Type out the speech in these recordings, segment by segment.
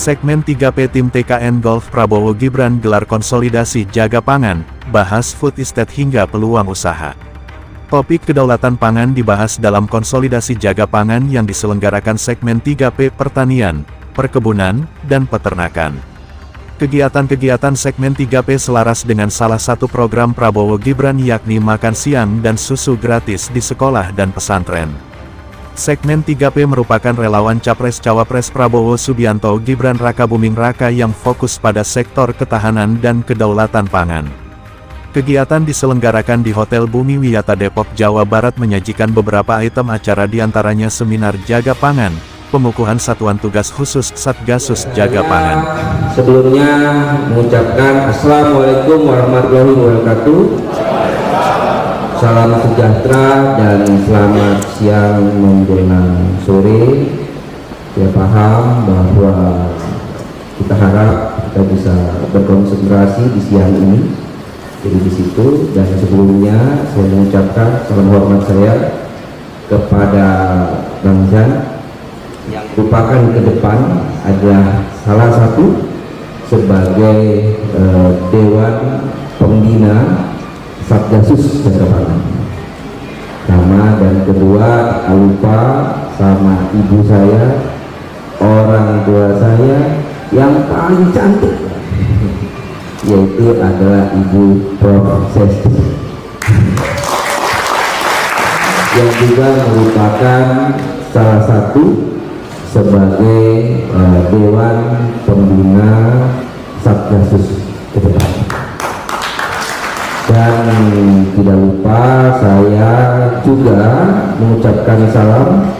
Segmen 3P Tim TKN Golf Prabowo Gibran gelar konsolidasi jaga pangan, bahas food estate hingga peluang usaha. Topik kedaulatan pangan dibahas dalam konsolidasi jaga pangan yang diselenggarakan segmen 3P Pertanian, Perkebunan, dan Peternakan. Kegiatan-kegiatan segmen 3P selaras dengan salah satu program Prabowo Gibran yakni makan siang dan susu gratis di sekolah dan pesantren. Segmen 3P merupakan relawan Capres-Cawapres Prabowo Subianto Gibran Raka Buming Raka yang fokus pada sektor ketahanan dan kedaulatan pangan. Kegiatan diselenggarakan di Hotel Bumi Wiyata Depok, Jawa Barat menyajikan beberapa item acara diantaranya seminar jaga pangan, pengukuhan Satuan Tugas Khusus Satgasus Jaga Pangan. Sebelumnya mengucapkan Assalamualaikum warahmatullahi wabarakatuh. Salam sejahtera dan selamat siang menjelang sore. Ya, paham bahwa kita harap kita bisa berkonsentrasi di siang ini. Jadi di situ, dan sebelumnya saya mengucapkan salam hormat saya kepada Bang Jan yang merupakan ke depan adalah salah satu sebagai Dewan Pembina Satgasus Jaga Pangan. Sama, dan kedua tak lupa sama ibu saya, orang tua saya yang paling cantik, yaitu adalah Ibu Prof. Sesti, yang juga merupakan salah satu sebagai Dewan Pembina Satgasus ke depan. Dan tidak lupa saya juga mengucapkan salam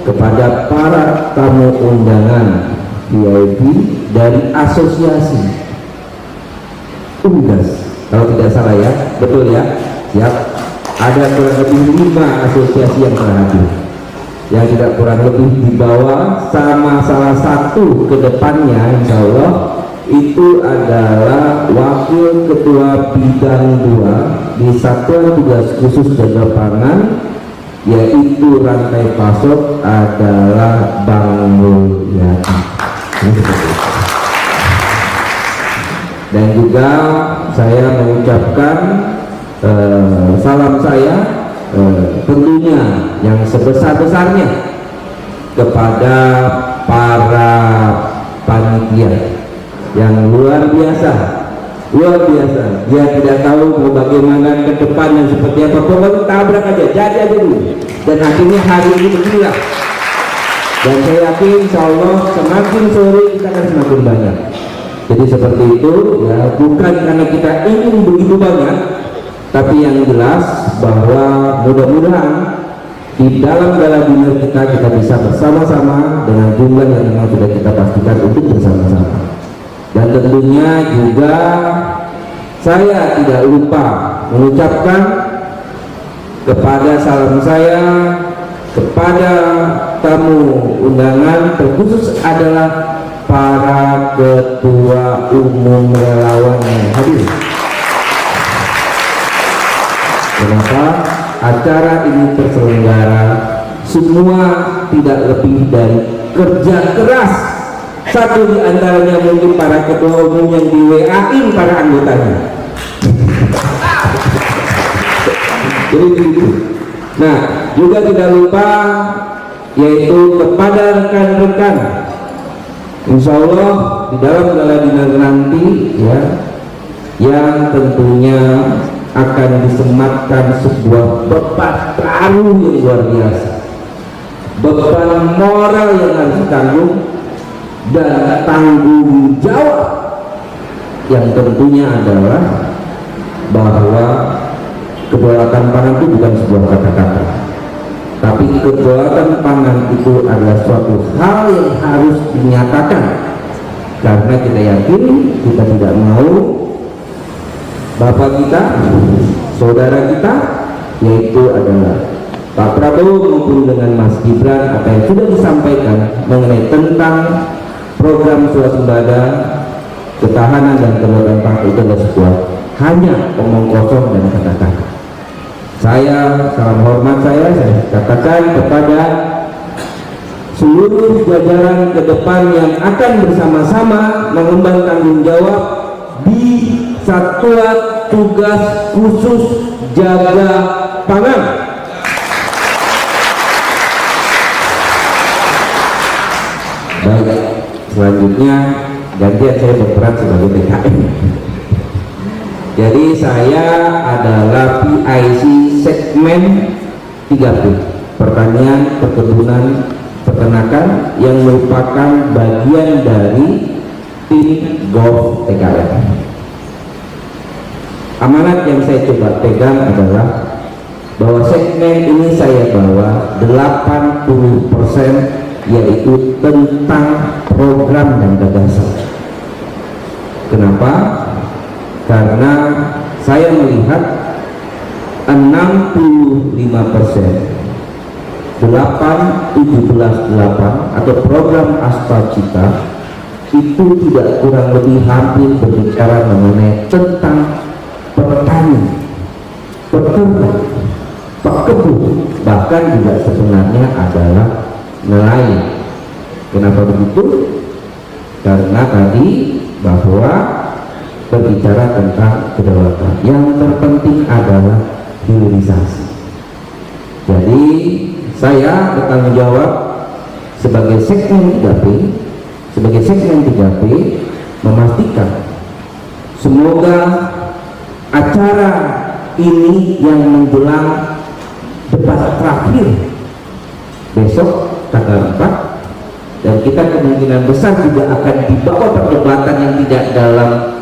kepada para tamu undangan VIP dari asosiasi UNGAS, kalau tidak salah ya, betul ya, siap. Ada kurang lebih 5 asosiasi yang telah hadir, yang tidak kurang lebih dibawa sama salah satu ke depannya insya Allah itu adalah Wakil Ketua Bidang 2 di Satuan Tugas Khusus Jaga Pangan, yaitu rantai pasok adalah Bang Mulyadi. Dan juga saya mengucapkan salam saya tentunya yang sebesar-besarnya kepada para panitia yang luar biasa. Dia tidak tahu mau bagaimana ke depan dan seperti apa, pokoknya tabrak aja, jadi aja dulu, dan akhirnya hari ini beginilah. Dan saya yakin insya Allah semakin sore kita akan semakin banyak. Jadi seperti itu ya, bukan karena kita ingin begitu banyak, tapi yang jelas bahwa mudah-mudahan di dalam gala dinner kita bisa bersama-sama dengan jumlah yang memang sudah kita pastikan untuk bersama-sama. Dan tentunya juga saya tidak lupa mengucapkan kepada salam saya kepada tamu undangan, terkhusus adalah para ketua umum relawan yang hadir. Kenapa acara ini terselenggara? Semua tidak lebih dari kerja keras. Satu di antaranya mungkin para ketua umum yang di WA-in para anggotanya. Jadi begitu. Nah, juga tidak lupa yaitu kepada rekan-rekan, insya Allah di dalam gala dinner nanti ya, yang tentunya akan disematkan sebuah beban baru yang luar biasa, beban moral yang harus ditanggung dan tanggung jawab yang tentunya adalah bahwa kedaulatan pangan itu bukan sebuah kata-kata, tapi kedaulatan pangan itu adalah suatu hal yang harus dinyatakan, karena kita yakin, kita tidak mau bapak kita, saudara kita, yaitu adalah Pak Prabowo maupun dengan Mas Gibran, apa yang sudah disampaikan mengenai tentang program swasembada, ketahanan dan kedaulatan pangan itu adalah sebuah hanya omong kosong dan kata-kata. Saya salam hormat saya katakan kepada seluruh jajaran ke depan yang akan bersama-sama mengemban tanggung jawab di Satuan Tugas Khusus Jaga Pangan. Baik, selanjutnya gantian saya berperan sebagai TKN. Jadi saya adalah PIC segmen 3P, pertanian, perkebunan, peternakan, yang merupakan bagian dari tim Golf TKN. Amanat yang saya coba pegang adalah bahwa segmen ini saya bawa 80%, yaitu tentang program dan gagasan. Kenapa? Karena saya melihat 65% 8-17-8 atau program Aspal Cita itu tidak kurang lebih hampir berbicara mengenai tentang petani, peternak, pekebun, bahkan juga sebenarnya adalah nelayan. Kenapa begitu? Karena tadi bahwa berbicara tentang kedaulatan, yang terpenting adalah hilirisasi. Jadi saya bertanggung jawab sebagai segmen 3P, memastikan semoga acara ini yang menjelang debat terakhir besok tanggal 4, dan kita kemungkinan besar juga akan dibawa perdebatan yang tidak dalam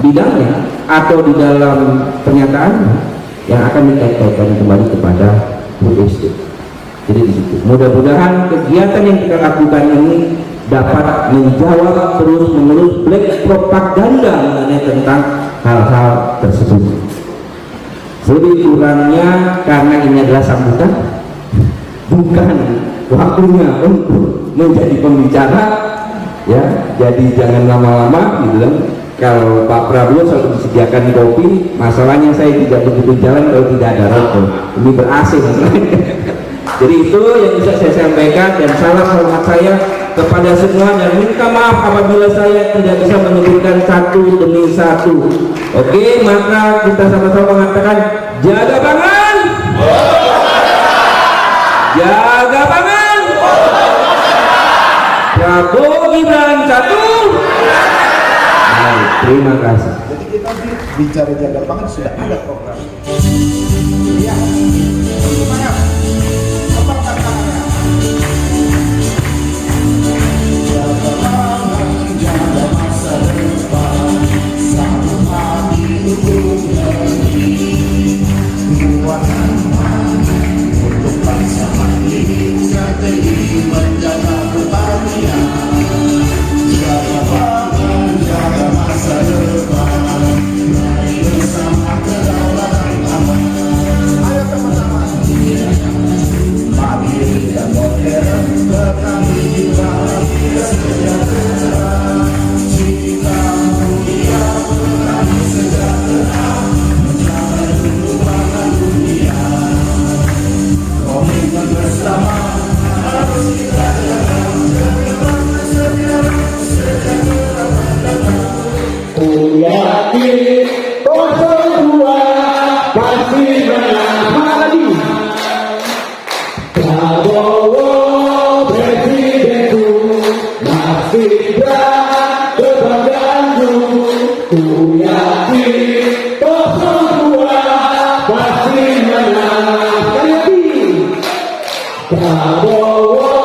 bidangnya atau di dalam pernyataannya, yang akan dikaitkan kembali kepada food estate. Jadi di situ mudah-mudahan kegiatan yang kita lakukan ini dapat menjawab terus-menerus black propaganda mengenai tentang hal-hal tersebut. Lebih kurangnya, karena ini adalah sambutan, bukan waktunya untuk menjadi pembicara, ya. Jadi jangan lama-lama gitu kan. Kalau Pak Prabowo selalu disediakan kopi, masalahnya saya tidak begitu jalan kalau tidak ada rokok. Ini ber-AC masalahnya. Jadi itu yang bisa saya sampaikan, dan salam hormat saya kepada semua, dan minta maaf apabila saya tidak bisa menyebutkan satu demi satu. Oke, maka kita sama-sama mengatakan jaga pangan, jaga pangan, Prabowo Gibran 1. Baik, terima kasih. Jadi kita bicara jaga pangan sudah ada program. Iya. Semuanya. Apa tantangannya? Jaga pangan, jaga masa depan. Satu hati untuk negeri. Buat untuk bangsa mandiri. Strategi menjaga kebahagiaan. Jaga pangan, jaga masa depan. Mari bersama kedaulatan pangan. Ayo sama-sama. Mandiri dan modern, petani juga sejahtera. Cita mulia, petani sejahtera. Mencapai dulu pangan dunia. Komitmen bersama harus kita jaga. Yakin 02 pasti menang lagi. Prabowo presidenku, Mas Gibran kebanggaanku. Ku yakin 02 pasti menang lagi. Prabowo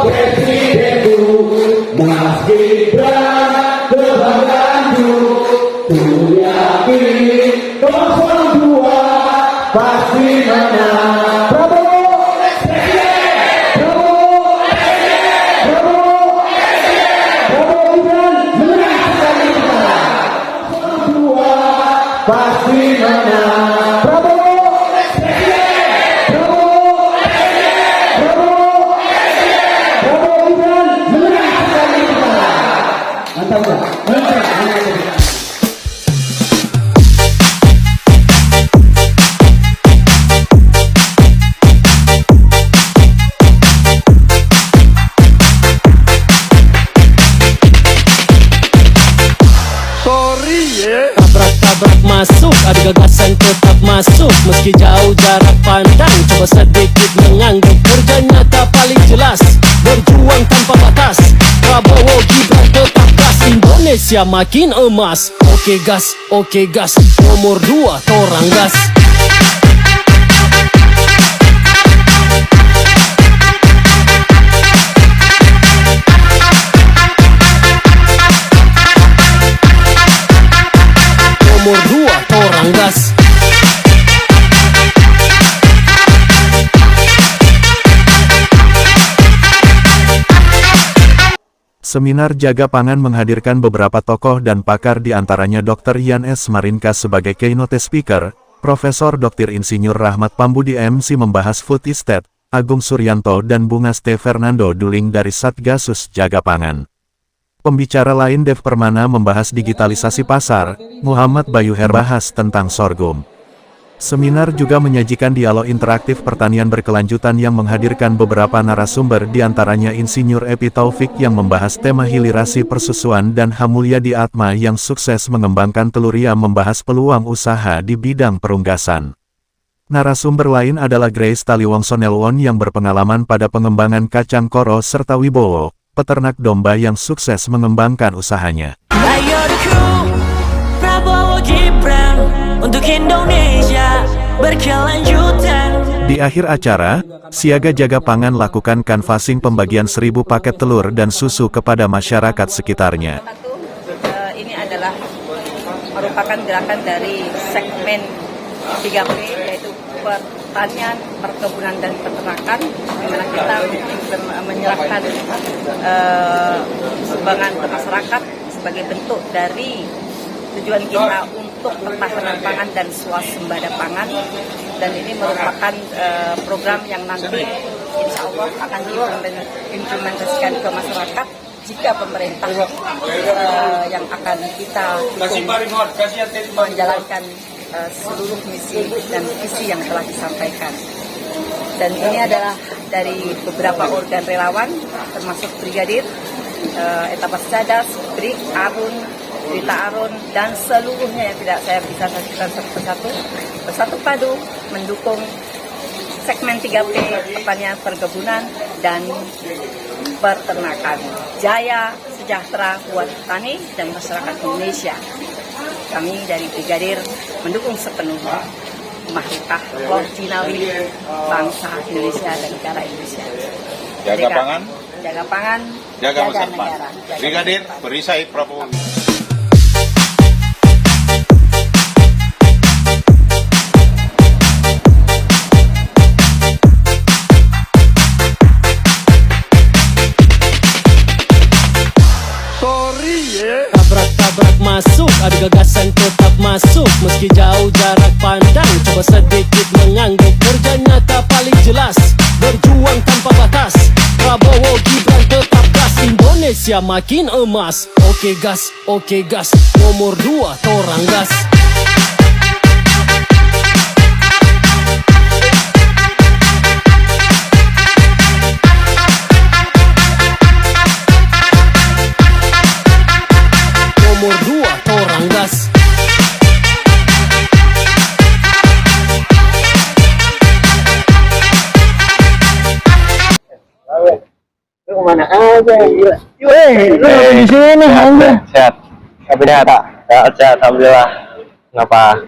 presidenku, Mas Gibran kebanggaanku. Ku yakin 02 pasti menang. Prabowo presiden, Prabowo presiden, Prabowo presiden, Prabowo Gibran menang sekali kita. 02 pasti menang. Prabowo presiden, Prabowo presiden, Prabowo presiden, Prabowo Gibran menang sekali kita. Mantap Pak. Mantap. tabrak masuk, ada gagasan tetap masuk. Meski jauh jarak pandang, coba sedikit menganggap. Kerja nyata paling jelas, berjuang tanpa batas. Prabowo Gibran tetap gas, Indonesia makin emas. Oke gas, nomor 2 torang gas. Nomor 2 torang gas. Seminar Jaga Pangan menghadirkan beberapa tokoh dan pakar diantaranya Dr. Ian S. Marinka sebagai keynote speaker, Profesor Dr. Insinyur Rahmat Pambudi MC membahas food estate, Agung Suryanto dan Bunga Ste Fernando Duling dari Satgasus Jaga Pangan. Pembicara lain Dev Permana membahas digitalisasi pasar, Muhammad Bayuher bahas tentang sorghum. Seminar juga menyajikan dialog interaktif pertanian berkelanjutan yang menghadirkan beberapa narasumber diantaranya Insinyur Epi Taufik yang membahas tema hilirasi persusuan dan Hamulyadi Atma yang sukses mengembangkan teluria membahas peluang usaha di bidang perunggasan. Narasumber lain adalah Grace Taliwongso Nelwon yang berpengalaman pada pengembangan kacang koro serta Wibowo, peternak domba yang sukses mengembangkan usahanya. Ayo kru, Prabowo Gibran untuk Indonesia berkelanjutan. Di akhir acara, Siaga Jaga Pangan lakukan canvassing pembagian 1000 paket telur dan susu kepada masyarakat sekitarnya. Ini adalah merupakan gerakan dari segmen 3P, yaitu pertanian, perkebunan, dan peternakan, di mana kita menyerahkan sumbangan ke masyarakat sebagai bentuk dari tujuan kita untuk ketahanan pangan dan swasembada pangan, dan ini merupakan program yang nanti insya Allah akan diimplementasikan ke masyarakat jika pemerintah yang akan kita dukung menjalankan seluruh misi dan visi yang telah disampaikan. Dan ini adalah dari beberapa organ relawan termasuk Brigadir, Etapas Cadas, Brik, Arun, Rita Arun, dan seluruhnya yang tidak saya bisa saksikan satu persatu, bersatu padu mendukung segmen 3P, pertanian, perkebunan, dan peternakan. Jaya sejahtera buat petani dan masyarakat Indonesia. Kami dari Brigadir mendukung sepenuhnya mahkota loh jinawi bangsa Indonesia dan negara Indonesia. Jaga pangan, jaga pangan, jaga masa depan. negara. Brigadir Perisai Prabowo. Tabrak masuk, ada gagasan tetap masuk. Meski jauh jarak pandang, coba sedikit menganggap. Kerja nyata paling jelas, berjuang tanpa batas. Prabowo Gibran tetap gas, Indonesia makin emas. Oke gas, nomor 2 torang gas. Nomor 2 torang gas. Kemana aja gila. Di sini anda sehat. Tapi sehat tak? Sehat, alhamdulillah. Kenapa?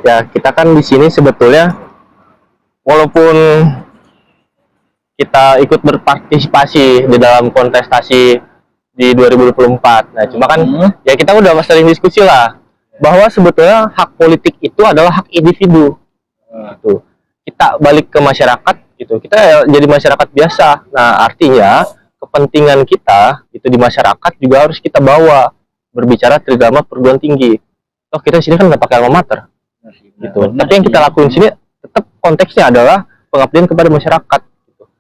Ya kita kan di sini sebetulnya walaupun kita ikut berpartisipasi di dalam kontestasi di 2024. Nah, cuma kan ya kita udah sering diskusi lah bahwa sebetulnya hak politik itu adalah hak individu. Gitu. Kita balik ke masyarakat gitu. Kita jadi masyarakat biasa. Nah, artinya kepentingan kita itu di masyarakat juga harus kita bawa berbicara terutama perguruan tinggi. Toh kita sini kan nggak pakai alma mater. Gitu. Tapi yang kita lakuin sini tetap konteksnya adalah pengabdian kepada masyarakat gitu.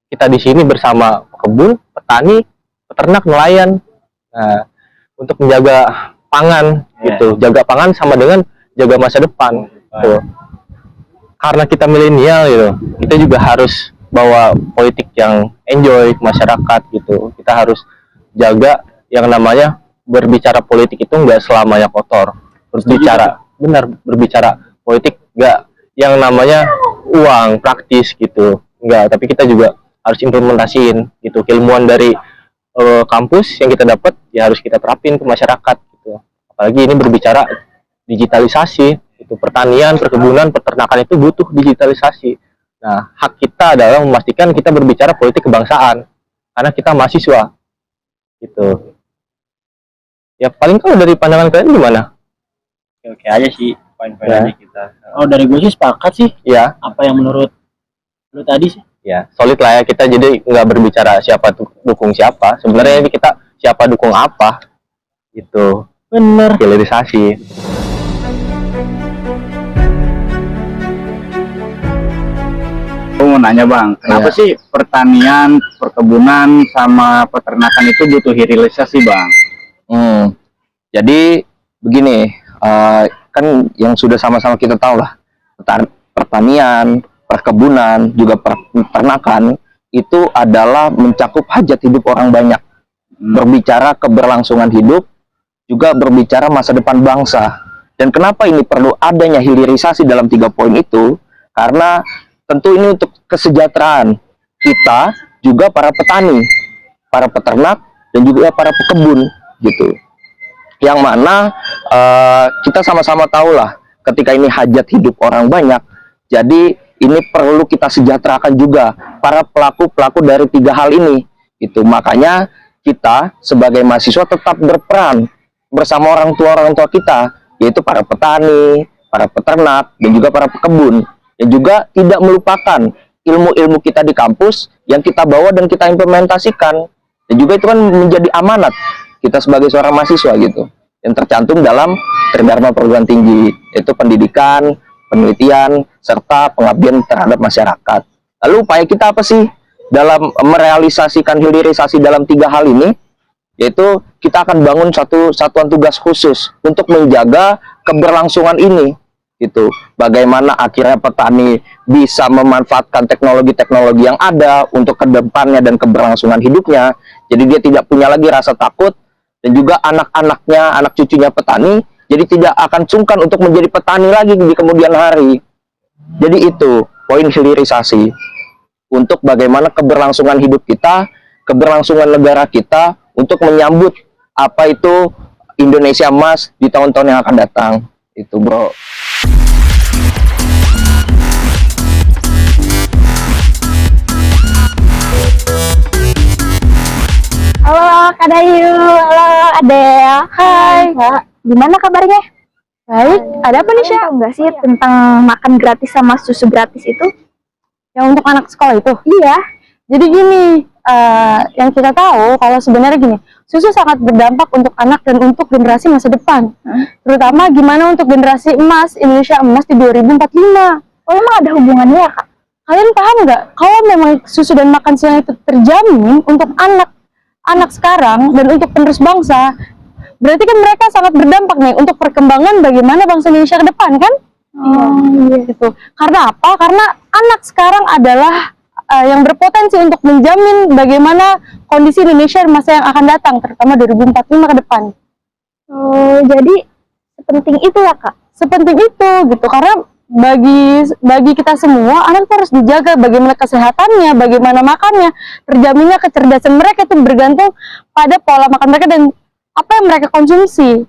Kita di sini bersama pekebun, petani, peternak, nelayan, nah, untuk menjaga pangan gitu. Jaga pangan sama dengan jaga masa depan gitu. Karena kita milenial gitu, kita juga harus bawa politik yang enjoy ke masyarakat gitu. Kita harus jaga yang namanya berbicara politik itu nggak selamanya kotor. berbicara benar, berbicara politik nggak yang namanya uang praktis gitu, nggak, tapi kita juga harus implementasiin gitu keilmuan dari kampus yang kita dapat ya harus kita terapin ke masyarakat gitu. Apalagi ini berbicara digitalisasi itu, pertanian, perkebunan, peternakan itu butuh digitalisasi. Nah, hak kita adalah memastikan kita berbicara politik kebangsaan karena kita mahasiswa gitu. Ya paling kalau dari pandangan kalian gimana? Oke aja sih poin-poinnya kita. Oh, dari gue sih sepakat sih. Ya, Apa yang menurut lu tadi sih? ya solid lah ya, kita jadi nggak berbicara siapa dukung siapa, sebenarnya ini kita siapa dukung apa gitu. Bener. Hilirisasi. Aku mau nanya bang, kenapa sih pertanian, perkebunan, sama peternakan itu butuh hilirisasi bang? Jadi begini, kan yang sudah sama-sama kita tahu lah, pertanian, perkebunan, juga peternakan itu adalah mencakup hajat hidup orang banyak. Berbicara keberlangsungan hidup, juga berbicara masa depan bangsa. Dan kenapa ini perlu adanya hilirisasi dalam 3 poin itu? Karena tentu ini untuk kesejahteraan kita, juga para petani, para peternak, dan juga para pekebun gitu. Yang mana kita sama-sama tahu lah, ketika ini hajat hidup orang banyak, jadi ini perlu kita sejahterakan juga para pelaku-pelaku dari 3 hal ini gitu. Makanya kita sebagai mahasiswa tetap berperan bersama orang tua kita, yaitu para petani, para peternak, dan juga para pekebun. Dan juga tidak melupakan ilmu-ilmu kita di kampus yang kita bawa dan kita implementasikan. Dan juga itu kan menjadi amanat kita sebagai seorang mahasiswa gitu, yang tercantum dalam Tridharma Perguruan Tinggi, yaitu pendidikan, penelitian, serta pengabdian terhadap masyarakat. Lalu upaya kita apa sih dalam merealisasikan hilirisasi dalam 3 hal ini? Yaitu kita akan bangun satu satuan tugas khusus untuk menjaga keberlangsungan ini gitu. Bagaimana akhirnya petani bisa memanfaatkan teknologi-teknologi yang ada untuk kedepannya dan keberlangsungan hidupnya. Jadi dia tidak punya lagi rasa takut, dan juga anak-anaknya, anak cucunya petani, jadi tidak akan sungkan untuk menjadi petani lagi di kemudian hari. Jadi itu poin hilirisasi untuk bagaimana keberlangsungan hidup kita, keberlangsungan negara kita, untuk menyambut apa itu Indonesia Emas di tahun-tahun yang akan datang. Itu bro. Halo Kak Dayu, halo Adel. Hai Kak, gimana kabarnya? Baik, ada apa nih Syah? Enggak sih tentang makan gratis sama susu gratis itu? Yang untuk anak sekolah itu? Iya. Jadi gini, yang kita tahu kalau sebenarnya gini, susu sangat berdampak untuk anak dan untuk generasi masa depan. Terutama gimana untuk generasi emas, Indonesia Emas di 2045. Oh emang ada hubungannya ya Kak? Kalian paham nggak? Kalau memang susu dan makan siang itu terjamin untuk anak sekarang dan untuk penerus bangsa, berarti kan mereka sangat berdampak nih untuk perkembangan bagaimana bangsa Indonesia ke depan kan? Iya. Gitu. Karena apa? Karena anak sekarang adalah yang berpotensi untuk menjamin bagaimana kondisi Indonesia di masa yang akan datang, terutama 2045 ke depan. Oh, jadi sepenting itu ya Kak? Sepenting itu gitu, karena bagi kita semua anak harus dijaga bagaimana kesehatannya, bagaimana makannya, terjaminnya kecerdasan mereka itu bergantung pada pola makan mereka dan apa yang mereka konsumsi.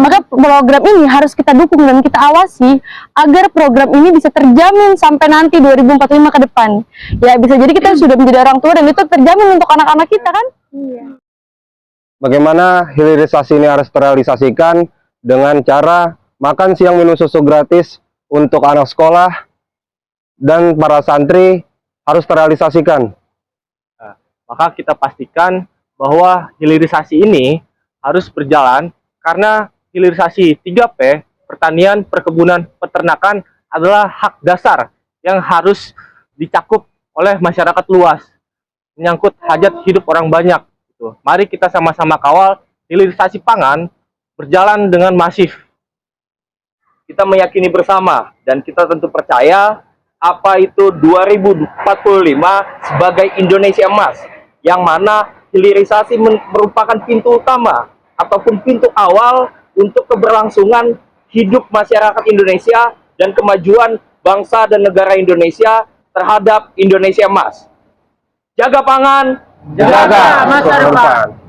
Maka program ini harus kita dukung dan kita awasi agar program ini bisa terjamin sampai nanti 2045 ke depan. Ya bisa jadi kita sudah menjadi orang tua dan itu terjamin untuk anak-anak kita kan? Iya. Bagaimana hilirisasi ini harus terrealisasikan dengan cara makan siang minum susu gratis untuk anak sekolah dan para santri harus terrealisasikan. Nah, maka kita pastikan bahwa hilirisasi ini harus berjalan karena hilirisasi 3P, pertanian, perkebunan, peternakan adalah hak dasar yang harus dicakup oleh masyarakat luas, menyangkut hajat hidup orang banyak. Mari kita sama-sama kawal hilirisasi pangan berjalan dengan masif. Kita meyakini bersama dan kita tentu percaya apa itu 2045 sebagai Indonesia Emas, yang mana hilirisasi merupakan pintu utama ataupun pintu awal untuk keberlangsungan hidup masyarakat Indonesia dan kemajuan bangsa dan negara Indonesia terhadap Indonesia Emas. Jaga pangan, jaga masa depan.